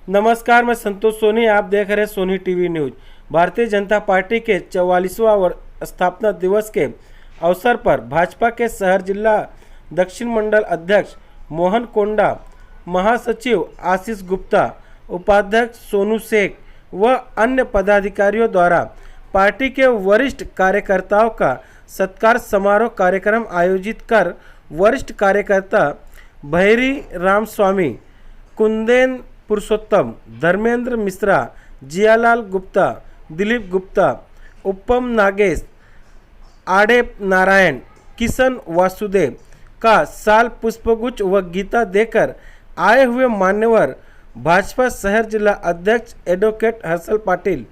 नमस्कार, मैं संतोष सोनी। आप देख रहे हैं Sony TV news. Bharatiya Janata party के 44वां स्थापना दिवस के अवसर पर भाजपा के शहर जिला दक्षिण मंडल अध्यक्ष मोहन कोंडा, महासचिव आशीष गुप्ता, उपाध्यक्ष सोनू शेख व अन्य पदाधिकारियों द्वारा पार्टी के वरिष्ठ कार्यकर्ताओं का सत्कार समारोह कार्यक्रम आयोजित कर वरिष्ठ कार्यकर्ता भैरी रामस्वामी, कुंदेन पुरुषोत्तम, धर्मेंद्र मिश्रा, जियालाल गुप्ता, दिलीप गुप्ता, उपम नागेश, आड़े नारायण, किशन वासुदेव का साल पुष्पगुच्छ व गीता देकर आए हुए मान्यवर भाजपा शहर जिला अध्यक्ष एडवोकेट हर्षल पाटिल,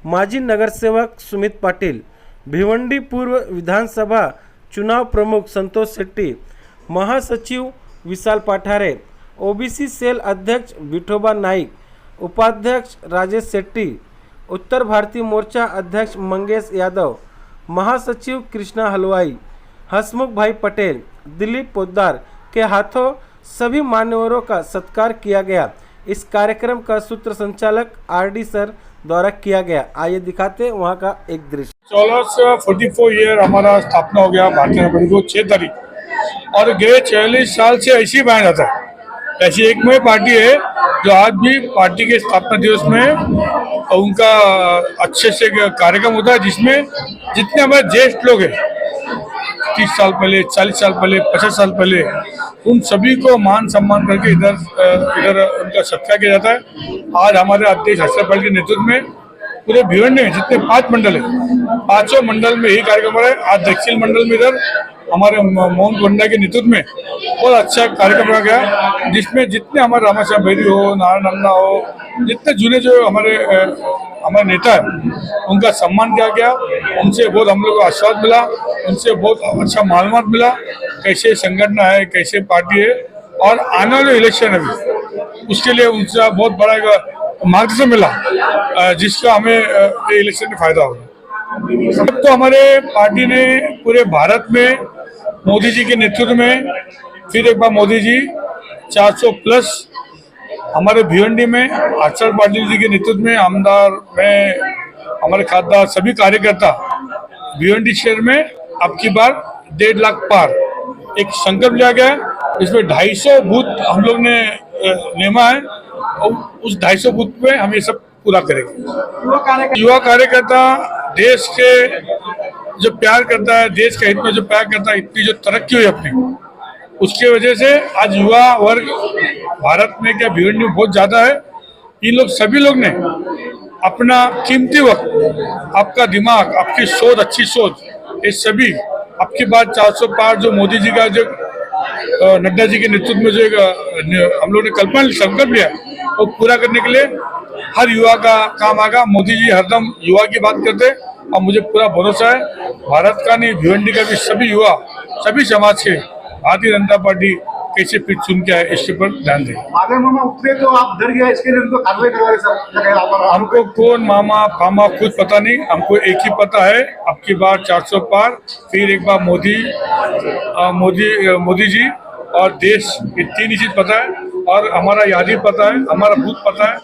माजी नगर सेवक सुमित पाटिल, भिवंडी पूर्व विधानसभा चुनाव प्रमुख संतोष शेट्टी, महासचिव विशाल पठारे, ओबीसी सेल अध्यक्ष विठोबा नाइक, उपाध्यक्ष राजेश शेट्टी, उत्तर भारतीय मोर्चा अध्यक्ष मंगेश यादव, महासचिव कृष्णा हलवाई, हसमुख भाई पटेल, दिलीप पोद्दार के हाथों सभी मान्यवरों का सत्कार किया गया। इस कार्यक्रम का सूत्र संचालक आरडी सर द्वारा किया गया। आइए दिखाते हैं वहाँ का एक दृश्य। 44 ईयर हमारा स्थापना हो गया भारतीय जनता पार्टी को 6 तारीख, और गए 46 साल से ऐसे ही बनाया जाता है। ऐसी एकमेव पार्टी है जो आज भी पार्टी के स्थापना दिवस में उनका अच्छे से कार्यक्रम होता है, जिसमें जितने हमारे ज्येष्ठ लोग हैं 30 साल पहले, 40 साल पहले, 50 साल पहले, उन सभी को मान सम्मान करके इधर उनका सत्कार किया जाता है। आज हमारे अध्यक्ष हर्षल पाटिल के नेतृत्व में पूरे भिवंडी में जितने 5 मंडल है, 5 मंडल में यही कार्यक्रम हो रहा है। आज दक्षिण मंडल में इधर हमारे मोहन कोंडा के नेतृत्व में बहुत अच्छा कार्यक्रम रखा गया, जिसमें जितने हमारे रामाश्याम भैरी हो, नारायण अन्ना हो, जितने जुने जो हमारे नेता है, उनका सम्मान किया गया। उनसे बहुत हम लोग को आशीर्वाद मिला, उनसे बहुत अच्छा मालूमात मिला कैसे संगठन है, कैसे पार्टी है, और आने वाले इलेक्शन अभी उसके लिए उनसे बहुत बड़ा एक मार्गदर्शन मिला, जिसका हमें इलेक्शन में फायदा होगा। तो हमारे पार्टी ने पूरे भारत में मोदी जी के नेतृत्व में फिर एक बार मोदी जी 400+ हमारे भिवंडी में हर्षल पाटिल जी के नेतृत्व में आमदार में हमारे खासदार सभी कार्यकर्ता भिवंडी शहर में अब की बार 1.5 लाख पार एक संकल्प लिया गया। इसमें 250 बूथ हम लोग ने नेमा है, और उस 250 बूथ पे हम ये सब पूरा करेंगे। युवा कार्यकर्ता देश के जो प्यार करता है, देश के हित में जो प्यार करता है, इतनी जो तरक्की हुई अपनी, उसके वजह से आज युवा वर्ग भारत में क्या भिवंडी में बहुत ज्यादा है। इन लोग सभी लोग ने अपना कीमती वक्त, आपका दिमाग, आपकी सोच, अच्छी सोच, ये सभी आपकी बात 400 पार जो मोदी जी का जो नड्डा जी के नेतृत्व में जो हम लोग ने कल्पना संकल्प लिया, वो पूरा करने के लिए हर युवा का काम आएगा। मोदी जी हरदम युवा की बात करते हैं, और मुझे पूरा भरोसा है भारत का नहीं, भिवंडी का भी सभी युवा, सभी समाज के भारतीय जनता पार्टी कैसे फिर चुन के आए, इसके पर ध्यान दें। मामा उतरे तो आप डर गया, इसके लिए उनको कार्रवाई करवाए सर? हमको कौन मामा फामा कुछ पता नहीं, हमको एक ही पता है, अब की बार 400 पार, फिर एक बार मोदी जी और देश, ये 3 ही चीज पता है। और हमारा यादी पता है, हमारा बूथ पता है,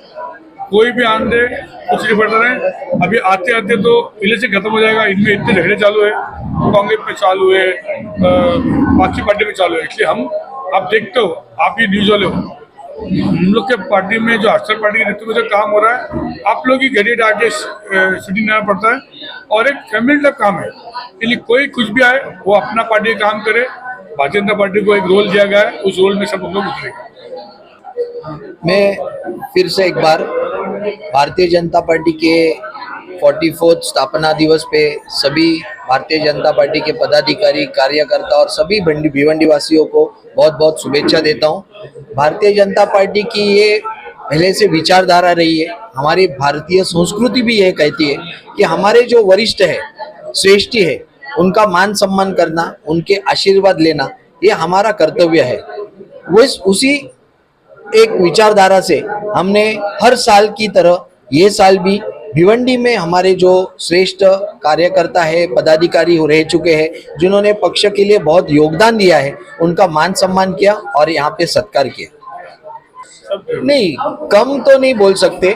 कोई भी आन दे कुछ नहीं पड़ रहे हैं। अभी आते आते तो इलेक्शन खत्म हो जाएगा, इनमें इतने झगड़े चालू है, कांग्रेस में चालू है, बाकी पार्टी में चालू है, इसलिए हम आप देखते हो, आप ये न्यूज वाले हो, हम लोग के पार्टी में जो हर्षल पाटिल के नेतृत्व में जो काम हो रहा है, आप लोग की घड़ी डाके सिटी नया पड़ता है, और एक फैमिली टाइप काम है। इसलिए कोई कुछ भी आए वो अपना पार्टी का काम करे। भारतीय जनता पार्टी को एक रोल दिया गया है, उस रोल में सब लोग उतरेंगे। मैं फिर से एक बार भारतीय जनता पार्टी के 44 स्थापना दिवस पे सभी भारतीय जनता पार्टी के पदाधिकारी, कार्यकर्ता और सभी भिवंडी वासियों को बहुत बहुत शुभेच्छा देता हूं। भारतीय जनता पार्टी की ये पहले से विचारधारा रही है, हमारी भारतीय संस्कृति भी यह कहती है कि हमारे जो वरिष्ठ है, श्रेष्ठ है, उनका मान सम्मान करना, उनके आशीर्वाद लेना, ये हमारा कर्तव्य है। वो उसी एक विचारधारा से हमने हर साल की तरह ये साल भी भिवंडी में हमारे जो श्रेष्ठ कार्यकर्ता है, पदाधिकारी रह चुके हैं, जिन्होंने पक्ष के लिए बहुत योगदान दिया है, उनका मान सम्मान किया और यहाँ पे सत्कार किया। नहीं, कम तो नहीं बोल सकते।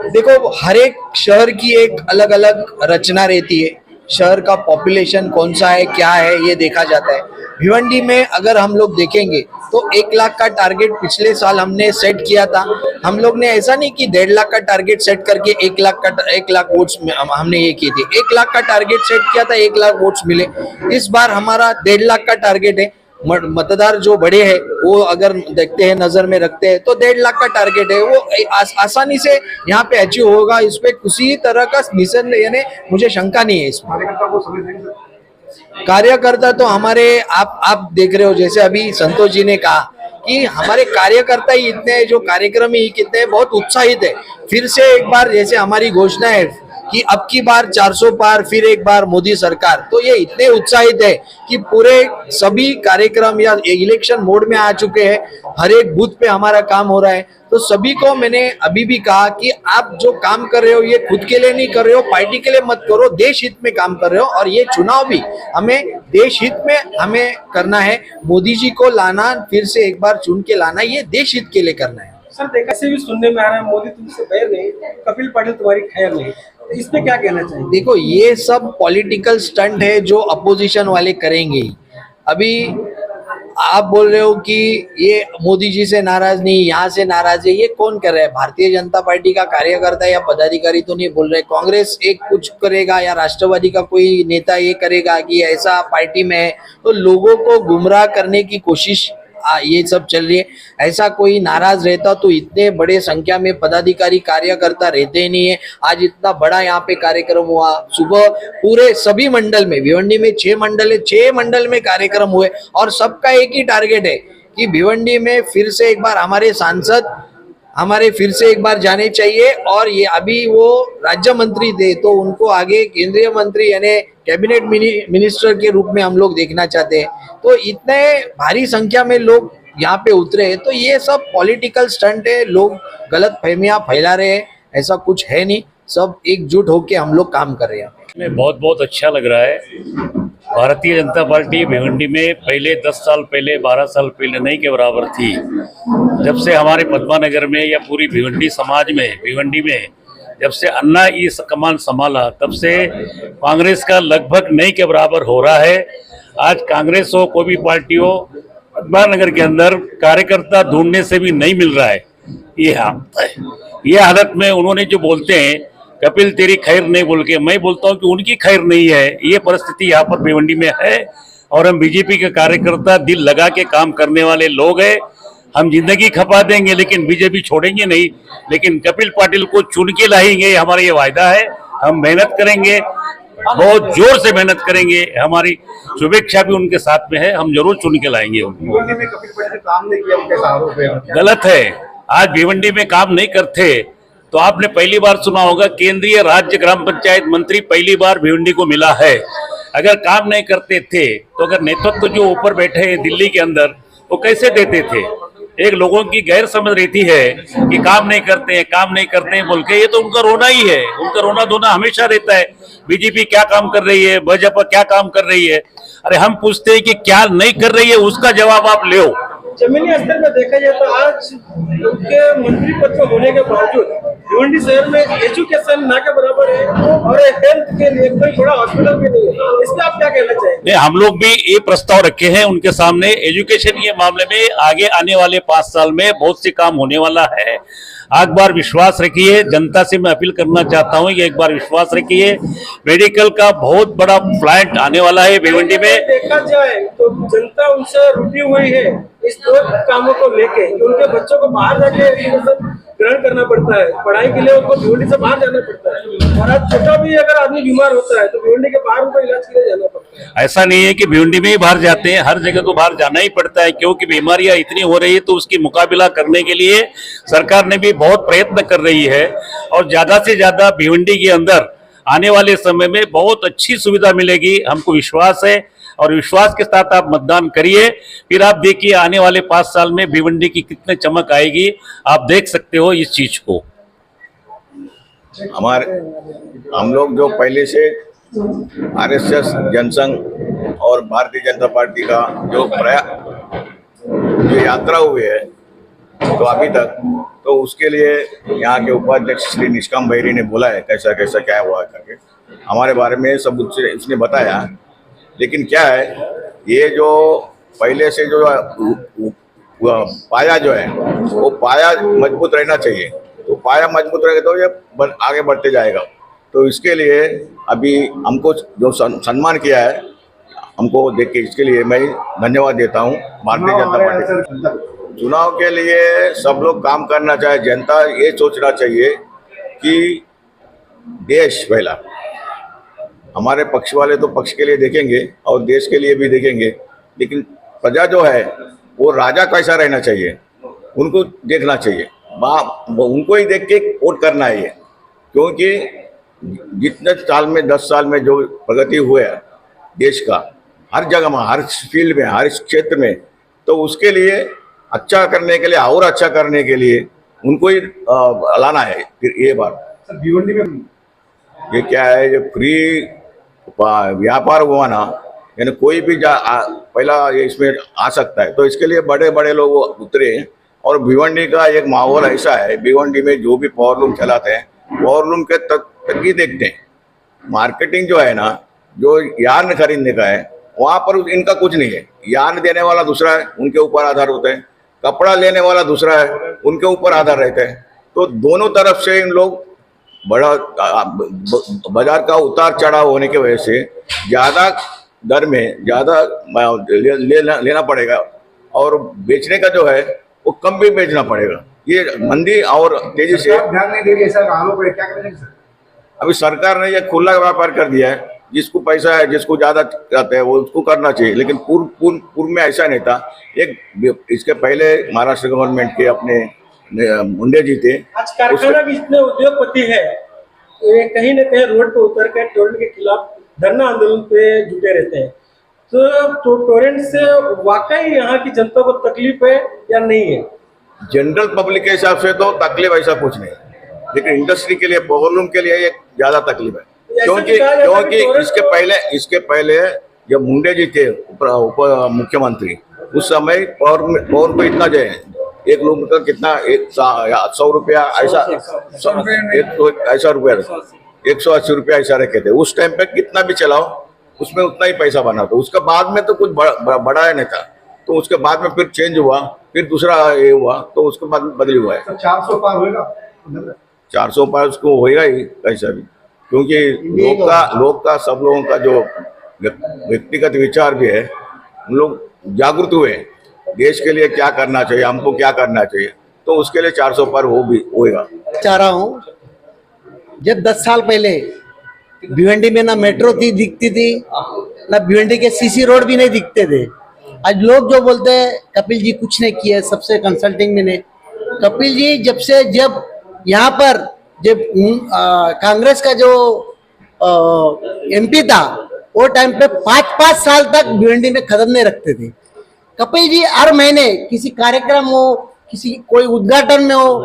देखो, हर एक शहर की एक अलग अलग रचना रहती है। शहर का पॉपुलेशन कौन सा है, क्या है, ये देखा जाता है। भिवंडी में अगर हम लोग देखेंगे तो 1 लाख का टारगेट पिछले साल हमने सेट किया था। हम लोग ने ऐसा नहीं कि 1.5 लाख का टारगेट सेट करके 1 लाख वोट्स में हमने ये किए थे। 1 लाख का टारगेट सेट किया था, 1 लाख वोट्स मिले। इस बार हमारा 1.5 लाख का टारगेट है। मतदार जो बड़े हैं वो अगर देखते हैं, नजर में रखते हैं, तो 1.5 लाख का टारगेट है, वो आसानी से यहाँ पे अचीव होगा। इस पे किसी तरह का निसंदेह यानी मुझे शंका नहीं है इसमें। कार्यकर्ता को समझ नहीं सर। कार्यकर्ता तो हमारे आप देख रहे हो, जैसे अभी संतोष जी ने कहा कि हमारे कार्यकर्ता ही इतने हैं, जो कार्यक्रमी ही कितने हैं, बहुत उत्साहित है। फिर से एक बार जैसे हमारी घोषणा है कि अब की बार 400 पार, फिर एक बार मोदी सरकार, तो ये इतने उत्साहित है कि पूरे सभी कार्यक्रम या इलेक्शन मोड में आ चुके हैं। हर एक बूथ पे हमारा काम हो रहा है। तो सभी को मैंने अभी भी कहा कि आप जो काम कर रहे हो ये खुद के लिए नहीं कर रहे हो, पार्टी के लिए मत करो, देश हित में काम कर रहे हो। और ये चुनाव भी हमें देश हित में हमें करना है। मोदी जी को लाना, फिर से एक बार चुन के लाना, ये देश हित के लिए करना है। सर, देखा से भी सुनने में आ रहा है मोदी तुमसे बैर नहीं, कपिल पाटिल तुम्हारी खैर नहीं, तो इस पे क्या कहना चाहिए? देखो, ये सब पॉलिटिकल स्टंट है जो अपोजिशन वाले करेंगे। अभी आप बोल रहे हो कि ये मोदी जी से नाराज नहीं, यहाँ से नाराज है, ये कौन कर रहा है? भारतीय जनता पार्टी का कार्यकर्ता या पदाधिकारी तो नहीं बोल रहे। कांग्रेस एक कुछ करेगा या राष्ट्रवादी का कोई नेता ये करेगा कि ऐसा पार्टी में है, तो लोगों को गुमराह करने की कोशिश ये सब चल रही है। ऐसा कोई नाराज रहता तो इतने बड़े संख्या में पदाधिकारी कार्यकर्ता रहते ही नहीं है। आज इतना बड़ा यहाँ पे कार्यक्रम हुआ, सुबह पूरे सभी मंडल में, भिवंडी में 6 मंडल है, 6 मंडल में कार्यक्रम हुए और सबका एक ही टारगेट है कि भिवंडी में फिर से एक बार हमारे सांसद फिर से एक बार जाने चाहिए। और ये अभी वो राज्य मंत्री थे तो उनको आगे केंद्रीय मंत्री यानी कैबिनेट मिनिस्टर के रूप में हम लोग देखना चाहते हैं। तो इतने भारी संख्या में लोग यहाँ पे उतरे हैं, तो ये सब पॉलिटिकल स्टंट है। लोग गलत फहमियां फैला रहे हैं, ऐसा कुछ है नहीं। सब एकजुट होके हम लोग काम कर रहे हैं। में बहुत अच्छा लग रहा है। भारतीय जनता पार्टी भिवंडी में पहले 10 साल पहले, 12 साल पहले नहीं के बराबर थी। जब से हमारे पद्मानगर में या पूरी भिवंडी समाज में, भिवंडी में जब से अन्ना ये कमान संभाला, तब से कांग्रेस का लगभग नहीं के बराबर हो रहा है। आज कांग्रेस हो, कोई भी पार्टी हो, पद्मानगर के अंदर कार्यकर्ता ढूंढने से भी नहीं मिल रहा है। ये हालत में उन्होंने जो बोलते हैं कपिल तेरी खैर नहीं बोल के, मैं बोलता हूं कि उनकी खैर नहीं है। ये परिस्थिति यहाँ पर भिवंडी में है और हम बीजेपी के कार्यकर्ता दिल लगा के काम करने वाले लोग हैं। हम जिंदगी खपा देंगे लेकिन बीजेपी छोड़ेंगे नहीं, लेकिन कपिल पाटिल को चुन के लाएंगे, हमारा ये वायदा है। हम मेहनत करेंगे, बहुत जोर से मेहनत करेंगे। हमारी शुभेच्छा भी उनके साथ में है, हम जरूर चुन के लाएंगे उनको। भिवंडी में कपिल पाटिल ने काम नहीं किया, उनके आरोप है। गलत है। आज भिवंडी में काम नहीं करते तो आपने पहली बार सुना होगा केंद्रीय राज्य ग्राम पंचायत मंत्री पहली बार भिवंडी को मिला है। अगर काम नहीं करते थे तो अगर नेतृत्व जो ऊपर बैठे हैं दिल्ली के अंदर, वो कैसे देते थे? एक लोगों की गैर समझ रहती है कि काम नहीं करते हैं बोल के। ये तो उनका रोना ही है, उनका रोना धोना हमेशा रहता है। बीजेपी क्या काम कर रही है, भाजपा क्या काम कर रही है? अरे हम पूछते हैं कि क्या नहीं कर रही है, उसका जवाब आप ले। जमीनी स्तर में देखा जाए तो आज उनके मंत्री पद पर होने के बावजूद भिवंडी शहर में एजुकेशन ना के बराबर है और हेल्थ के लिए कोई बड़ा हॉस्पिटल भी नहीं है। इसमें आप क्या कहना चाहेंगे? हम लोग भी ये प्रस्ताव रखे हैं उनके सामने। एजुकेशन के मामले में आगे आने वाले 5 साल में बहुत से काम होने वाला है। एक बार विश्वास रखिए, जनता से मैं अपील करना चाहता हूं कि एक बार विश्वास रखिए। मेडिकल का बहुत बड़ा प्लांट आने वाला है भिवंडी में। देखा जाए तो जनता उनसे रुठी हुई है इस 2 कामों को लेके। उनके बच्चों को बाहर जाके एजुकेशन ग्रहण करना पड़ता है, पढ़ाई के लिए उनको भिवंडी से बाहर जाना पड़ता है। और आज छोटा भी अगर आदमी बीमार होता है तो भिवंडी के बाहर उनको इलाज के लिए जाना पड़ता है। ऐसा नहीं है कि भिवंडी में ही बाहर जाते हैं, हर जगह तो बाहर जाना ही पड़ता है, क्योंकि बीमारियां इतनी हो रही है। तो उसकी मुकाबला करने के लिए सरकार ने भी बहुत प्रयत्न कर रही है और ज्यादा से ज्यादा भिवंडी के अंदर आने वाले समय में बहुत अच्छी सुविधा मिलेगी, हमको विश्वास है। और विश्वास के साथ आप मतदान करिए, फिर आप देखिए आने वाले 5 साल में भिवंडी की कितने चमक आएगी। आप देख सकते हो इस चीज को। हम लोग जो पहले से आरएसएस जनसंघ और भारतीय जनता पार्टी का जो यात्रा हुई है, तो अभी तक तो उसके लिए यहाँ के उपाध्यक्ष श्री निष्काम बहिरी ने बोला है कैसा कैसा क्या हुआ करके हमारे बारे में सब उसने बताया। लेकिन क्या है ये जो पहले से जो पाया जो है वो पाया मजबूत रहना चाहिए। तो पाया मजबूत रहेगा तो ये आगे बढ़ते जाएगा। तो इसके लिए अभी हमको जो सम्मान किया है हमको देख के इसके लिए मैं धन्यवाद देता हूँ भारतीय जनता पार्टी। चुनाव के लिए सब लोग काम करना चाहिए। जनता ये सोचना चाहिए कि देश पहला, हमारे पक्ष वाले तो पक्ष के लिए देखेंगे और देश के लिए भी देखेंगे, लेकिन प्रजा जो है वो राजा कैसा रहना चाहिए उनको देखना चाहिए। उनको ही देख के वोट करना है ये, क्योंकि जितने साल में 10 साल में जो प्रगति हुआ है देश का हर जगह में, हर फील्ड में, हर क्षेत्र में, तो उसके लिए अच्छा करने के लिए और अच्छा करने के लिए उनको ही लाना है। फिर ये बात सर भिवंडी में ये क्या है, ये फ्री व्यापार हुआ ना, यानी कोई भी पहला ये इसमें आ सकता है। तो इसके लिए बड़े बड़े लोग उतरे और भिवंडी का एक माहौल ऐसा है, भिवंडी में जो भी पावर लूम चलाते हैं पावर लूम के तक ही देखते हैं। मार्केटिंग जो है ना, जो यार्न खरीदने का है वहाँ पर इनका कुछ नहीं है। यार्न देने वाला दूसरा है, उनके ऊपर आधार होते हैं। कपड़ा लेने वाला दूसरा है, उनके ऊपर आधार रहते हैं। तो दोनों तरफ से इन लोग बड़ा बाजार का उतार चढ़ाव होने की वजह से ज़्यादा दर में ज़्यादा लेना पड़ेगा और बेचने का जो है वो कम भी बेचना पड़ेगा। ये मंदी और तेजी से ध्यान नहीं दे रही है सर, आरोप है, क्या करेंगे सर? अभी सरकार ने ये खुला व्यापार कर दिया है। जिसको पैसा है, जिसको ज्यादा जाता है वो उसको करना चाहिए। लेकिन पूर्व में ऐसा नहीं था। एक इसके पहले महाराष्ट्र गवर्नमेंट के अपने मुंडे जी थे। आज कारखाना भी इतने उद्योगपति है, ये कहीं न कहीं रोड पे उतर कर टोरेंट के खिलाफ धरना आंदोलन पे जुटे रहते हैं। तो टोरेंट से वाकई यहाँ की जनता को तकलीफ है या नहीं है? जनरल पब्लिक के हिसाब से तो तकलीफ ऐसा कुछ नहीं, लेकिन इंडस्ट्री के लिए, पावरलूम के लिए ये ज्यादा तकलीफ है। क्योंकि इसके पहले जब मुंडे जी थे उप मुख्यमंत्री, उस समय पावर को इतना जो है एक लोग का कितना 100 रुपया ऐसा रुपया 180 रुपया ऐसा रखे थे। उस टाइम पे कितना भी चलाओ उसमें उतना ही पैसा बना। तो उसके बाद में तो कुछ बढ़ाया नहीं था। तो उसके बाद में फिर चेंज हुआ, फिर दूसरा ये हुआ, तो उसके बाद बदली हुआ है। 400 पार होगा, 400 पार उसको होएगा ही कैसा भी, क्योंकि लोग का सब लोगों का जो व्यक्तिगत विचार भी है, हम लोग जागरूक हुए देश के लिए क्या करना चाहिए, हमको क्या करना चाहिए, तो उसके लिए 400 पार होएगा। चाह रहा हूँ, जब 10 साल पहले भिवंडी में ना मेट्रो दिखती थी, ना भिवंडी के सीसी रोड भी नहीं दिखते थे। आज लोग जो बोलते हैं कपिल जी कुछ नहीं किए, सबसे कंसल्टिंग में नहीं। कपिल जी जब यहाँ पर जब कांग्रेस का जो एमपी था, वो टाइम पे 5-5 साल तक भिवंडी में कदम नहीं रखते थे। कपिल जी हर महीने किसी कार्यक्रम हो, किसी कोई उद्घाटन में हो,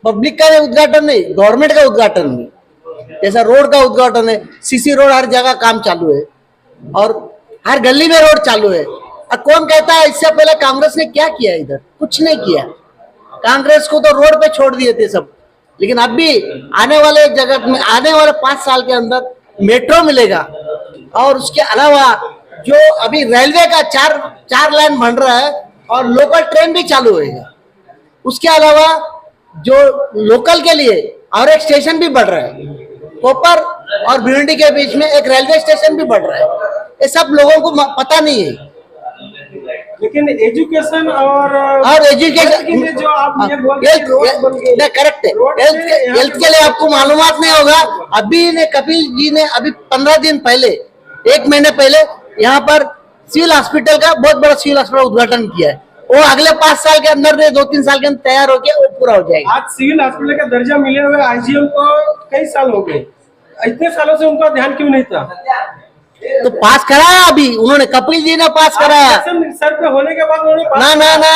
पब्लिक का उद्घाटन नहीं, गवर्नमेंट का उद्घाटन में, जैसा रोड का उद्घाटन है, सीसी रोड हर जगह काम चालू है और हर गली में रोड चालू है। और कौन कहता है इससे पहले कांग्रेस ने क्या किया? इधर कुछ नहीं किया। कांग्रेस को तो रोड पे छोड़ दिए थे सब। लेकिन अब भी आने वाले जगत में, आने वाले 5 साल के अंदर मेट्रो मिलेगा और उसके अलावा जो अभी रेलवे का 4 लाइन बन रहा है और लोकल ट्रेन भी चालू होगा। उसके अलावा जो लोकल के लिए और एक स्टेशन भी बढ़ रहा है, कोपर और भिवंडी के बीच में एक रेलवे स्टेशन भी बढ़ रहा है। ये सब लोगों को पता नहीं है। लेकिन एजुकेशन और एजुकेशन के लिए जो आप ये बोल रहे हैं रोड बन गए, करेक्ट है। हेल्थ के लिए आपको मालूमात नहीं होगा। अभी ने कपिल जी ने अभी 15 दिन पहले, 1 महीने पहले यहाँ पर सिविल हॉस्पिटल का बहुत बड़ा सिविल हॉस्पिटल उद्घाटन किया है। वो अगले 5 साल के अंदर 2-3 साल के अंदर तैयार होके वो पूरा हो जाएगा। आज सिविल हॉस्पिटल का दर्जा मिले हुए आईजीएम को कई साल हो गए, इतने सालों से उनका ध्यान क्यों नहीं था? तो पास कराया अभी उन्होंने, कपिल जी ने पास कराया। सर पे होने के बाद उन्होंने ना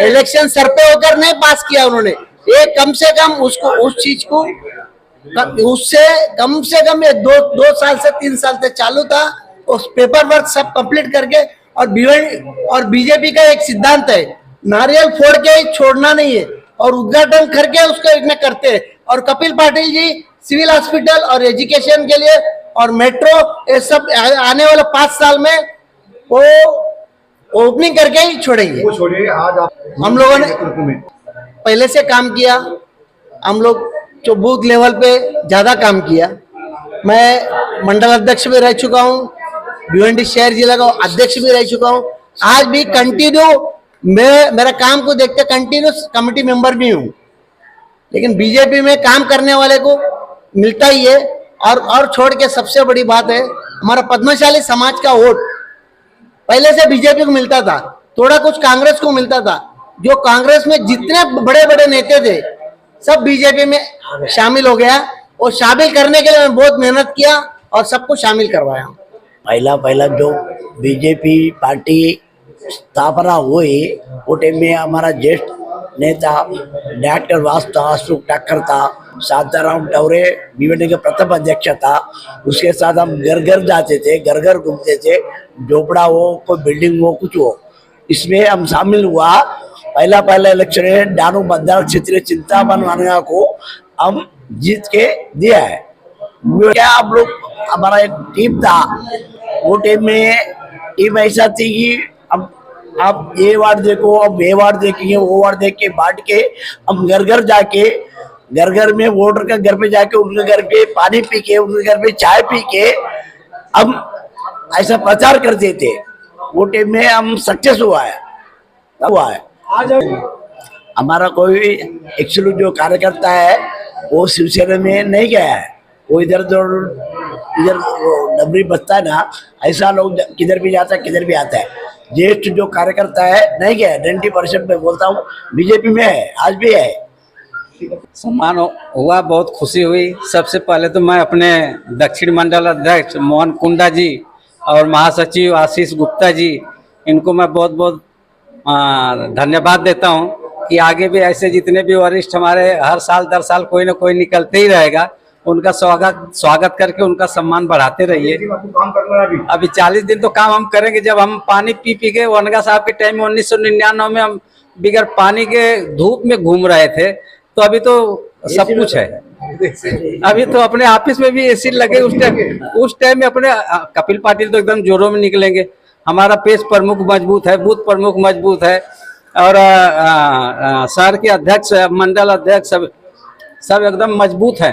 इलेक्शन सर पे होकर नहीं पास किया उन्होंने। ये कम से कम उसको उस चीज को उससे कम से कम ये 2 साल से 3 साल से चालू था। उस पेपर वर्क सब कंप्लीट करके और बीजेपी का एक सिद्धांत है, नारियल फोड़ के छोड़ना नहीं है और उद्घाटन करके उसको इतने करते हैं। और कपिल पाटिल जी सिविल हॉस्पिटल और एजुकेशन के लिए और मेट्रो ये सब आने वाले 5 साल में वो ओपनिंग करके ही छोड़ेंगे। वो छोड़िए, आज आप हम लोगों ने नेतृत्व में पहले से काम किया, हम लोग जो बूथ लेवल पे ज्यादा काम किया। मैं मंडल अध्यक्ष भी रह चुका हूँ, भिवंडी शहर जिला का अध्यक्ष भी रह चुका हूँ। आज भी कंटिन्यू मैं मेरा काम को देखते कंटिन्यूस कमेटी मेंबर भी हूँ। लेकिन बीजेपी में काम करने वाले को मिलता ही है। और छोड़ के सबसे बड़ी बात है हमारा पद्मशाली समाज का वोट पहले से बीजेपी को मिलता था, थोड़ा कुछ कांग्रेस को मिलता था। जो कांग्रेस में जितने बड़े बड़े नेता थे सब बीजेपी में शामिल हो गया और शामिल करने के लिए मैं बहुत मेहनत किया और सबको शामिल करवाया। पहला जो बीजेपी पार्टी स्थापना हुई वो टाइम में हमारा ज्येष्ठ नेता डॉक्टर वासु ठाकर था, शांताराम टवरे भिवंडी के प्रथम अध्यक्ष था। उसके साथ हम घर घर जाते थे, घर घर घूमते थे, झोपड़ा हो कोई बिल्डिंग हो कुछ हो, इसमें हम शामिल हुआ। पहला इलेक्शन में डानू मतदान क्षेत्र चिंतामन मानगा को हम जीत के दिया है। क्या आप लोग हमारा एक टीम था, वो टीम में टीम ऐसा थी कि अब आप ये वार्ड देखो, अब ये वार्ड देखेंगे, वो वार्ड देख के बांट के हम घर घर जाके घर घर में वोटर का घर पे जाके उनके घर पे पानी पी के उनके घर पे चाय पी के हम ऐसा प्रचार करते थे। वो टाइम में हम सक्सेस हुआ है। आज हमारा कोई एक्चुअली जो कार्यकर्ता है वो शिवसेना में नहीं गया है, वो इधर डबरी बसता है ना, ऐसा लोग किधर भी जाता है किधर भी आता है। ज्येष्ठ जो कार्यकर्ता है नहीं गया, 90% में बोलता हूँ बीजेपी में है, आज भी है। सम्मान हुआ, बहुत खुशी हुई। सबसे पहले तो मैं अपने दक्षिण मंडल अध्यक्ष मोहन कुंडा जी और महासचिव आशीष गुप्ता जी, इनको मैं बहुत बहुत धन्यवाद देता हूं कि आगे भी ऐसे जितने भी वरिष्ठ हमारे हर साल दर साल कोई ना कोई निकलते ही रहेगा, उनका स्वागत करके उनका सम्मान बढ़ाते रहिए। आपको काम करना है अभी 40 दिन तो काम हम करेंगे। जब हम पानी पी पी के वनगा साहब के टाइम में 1999 में हम बिगर पानी के धूप में घूम रहे थे, तो अभी तो सब कुछ है। अभी तो अपने ऑफिस में भी एसी लगे। उस टाइम में अपने कपिल पाटिल तो एकदम जोरों में निकलेंगे। हमारा पेश प्रमुख मजबूत है, बूथ प्रमुख मजबूत है और शहर के अध्यक्ष मंडल अध्यक्ष सब एकदम मजबूत है।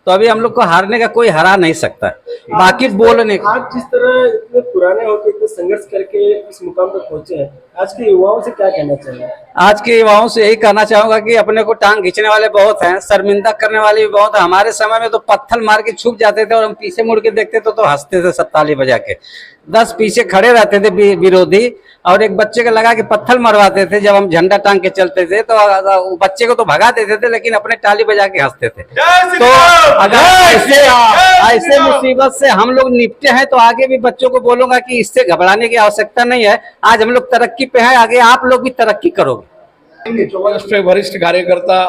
तो अभी हम लोग को हारने का कोई हरा नहीं सकता। बाकी बोलने आज जिस तरह इतने पुराने होकर इतने संघर्ष करके इस मुकाम तक पहुंचे हैं, आज के युवाओं से क्या कहना चाहिए? आज के युवाओं से यही कहना चाहूंगा कि अपने को टांग खींचने वाले बहुत हैं, शर्मिंदा करने वाले भी बहुत हैं। हमारे समय में तो पत्थर मार के छुप जाते थे और हम पीछे मुड़ के देखते थे तो हंसते थे, ताली बजा के। 10 पीछे खड़े रहते थे विरोधी और एक बच्चे को लगा के पत्थर मरवाते थे। जब हम झंडा टांग के चलते थे तो बच्चे को तो भगा देते थे, लेकिन अपने ताली बजा के हंसते थे। तो अगर ऐसे मुसीबत से हम लोग निपटे हैं तो आगे भी बच्चों को बोलूंगा कि इससे घबराने की आवश्यकता नहीं है। आज हम लोग तरक्की पे हैं, आगे आप लोग भी तरक्की करोगे। वरिष्ठ कार्यकर्ता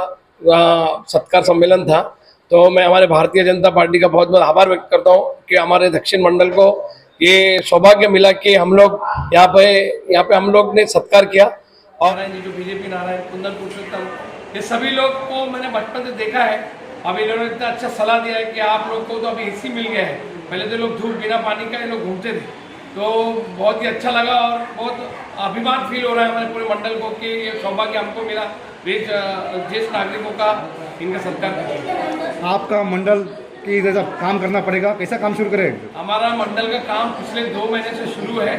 सत्कार सम्मेलन था, तो मैं हमारे भारतीय जनता पार्टी का बहुत बहुत आभार व्यक्त करता हूँ कि हमारे दक्षिण मंडल को ये सौभाग्य मिला कि हम लोग यहाँ पे हम लोग ने सत्कार किया। और जो बीजेपी नारायण कुंदन पुरुषोत्तम, ये सभी लोग को मैंने बचपन से देखा है। अब इन्होंने इतना अच्छा सलाह दिया है कि आप लोग को तो अभी एसी मिल गया है, पहले तो लोग धूप बिना पानी का ये लोग घूमते थे। तो बहुत ही अच्छा लगा और बहुत अभिमान फील हो रहा है हमारे पूरे मंडल को कि ये सौभाग्य हमको मिला ज्येष्ठ नागरिकों का इनका सत्कार करना। आपका मंडल की जैसा काम करना पड़ेगा, कैसा काम शुरू करें? हमारा मंडल का काम पिछले 2 महीने से शुरू है।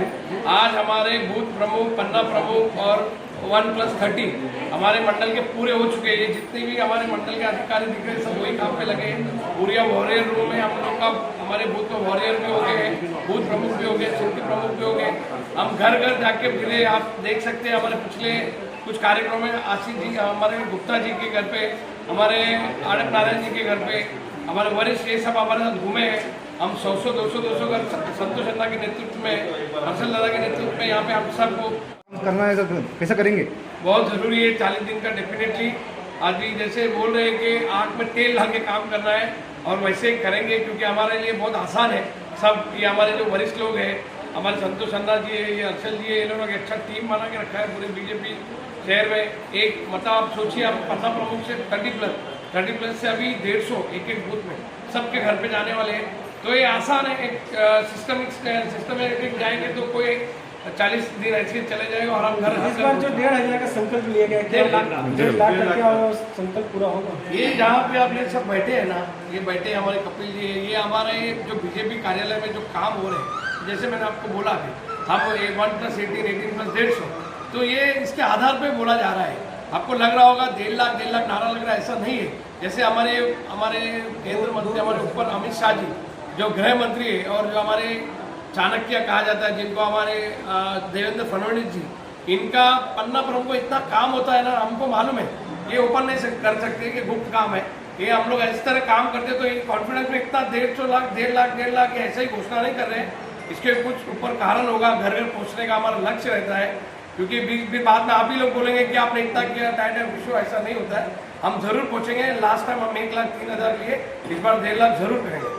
आज हमारे बूथ प्रमुख, पन्ना प्रमुख और 1+30 हमारे मंडल के पूरे हो चुके हैं। जितने भी हमारे मंडल के अधिकारी दिख रहे हैं सब वही काम पे लगे हैं। पूरा वॉरियर रूम है हम लोग का, हमारे बूथ में वॉरियर भी हो गए हैं, बूथ प्रमुख भी हो गए, क्षेत्रीय प्रमुख भी हो गए। हम घर घर जाके फिरे, आप देख सकते हैं हमारे पिछले कुछ कार्यक्रम में आशीष जी, हमारे गुप्ता जी के घर पे, हमारे आड़प नारायण जी के घर पे, हमारे वरिष्ठ ये सब हमारे साथ घूमे हैं। हम 100-200 घर संतोष अन्ना के नेतृत्व में, हर्षल दादा के नेतृत्व में यहाँ पे हम सबको करना है, कैसा करेंगे? बहुत ज़रूरी है 40 दिन का डेफिनेटली। आज भी जैसे बोल रहे हैं कि आँख में तेल डाल के काम करना है और वैसे ही करेंगे, क्योंकि हमारे लिए बहुत आसान है सब। ये हमारे जो वरिष्ठ लोग हैं हमारे संतोष अन्ना जी है, ये अक्षल जी है, इन लोगों ने अच्छा टीम बना के रखा है पूरे बीजेपी शहर में। एक मतलब आप सोचिए, आप पन्ना प्रमुख से 30 प्लस से अभी 150 एक बूथ में सबके घर पे जाने वाले हैं। तो ये आसान है, एक सिस्टमेटिक जाएंगे तो कोई 40 दिन ऐसे चले जाएगा और हम घर इस बार जो 1,500 का संकल्प लिया गया है, 1.5 लाख का क्या संकल्प पूरा होगा? ये जहाँ पे आप ये सब बैठे हैं ना, ये बैठे हमारे कपिल जी है, ये हमारे जो बीजेपी कार्यालय में जो काम हो रहे हैं, जैसे मैंने आपको बोला अभी, हम 1+18 प्लस 150, तो ये इसके आधार पे बोला जा रहा है। आपको लग रहा होगा 1.5 लाख नारा लग रहा है, ऐसा नहीं है। जैसे हमारे केंद्र मंत्री, हमारे ऊपर अमित शाह जी जो गृह मंत्री है, और जो हमारे चाणक्य कहा जाता है जिनको हमारे देवेंद्र फडणवीस जी, इनका पन्ना प्रमुख को इतना काम होता है ना, हमको मालूम है, ये ओपन नहीं कर सकते कि गुप्त काम है। ये हम लोग इस तरह काम करते तो ये कॉन्फिडेंस में इतना 1.5 लाख 1.5 लाख ऐसे ही घोषणा नहीं कर रहे हैं। इसके कुछ ऊपर कारण होगा, घर घर पहुँचने का हमारा लक्ष्य रहता है, क्योंकि बीच बाद में आप ही लोग बोलेंगे कि आपने इतना किया, टाइट विश्व, ऐसा नहीं होता है। हम जरूर पहुँचेंगे। लास्ट टाइम हम 1,03,000 लिए, इस बार 1.5 लाख जरूर करेंगे।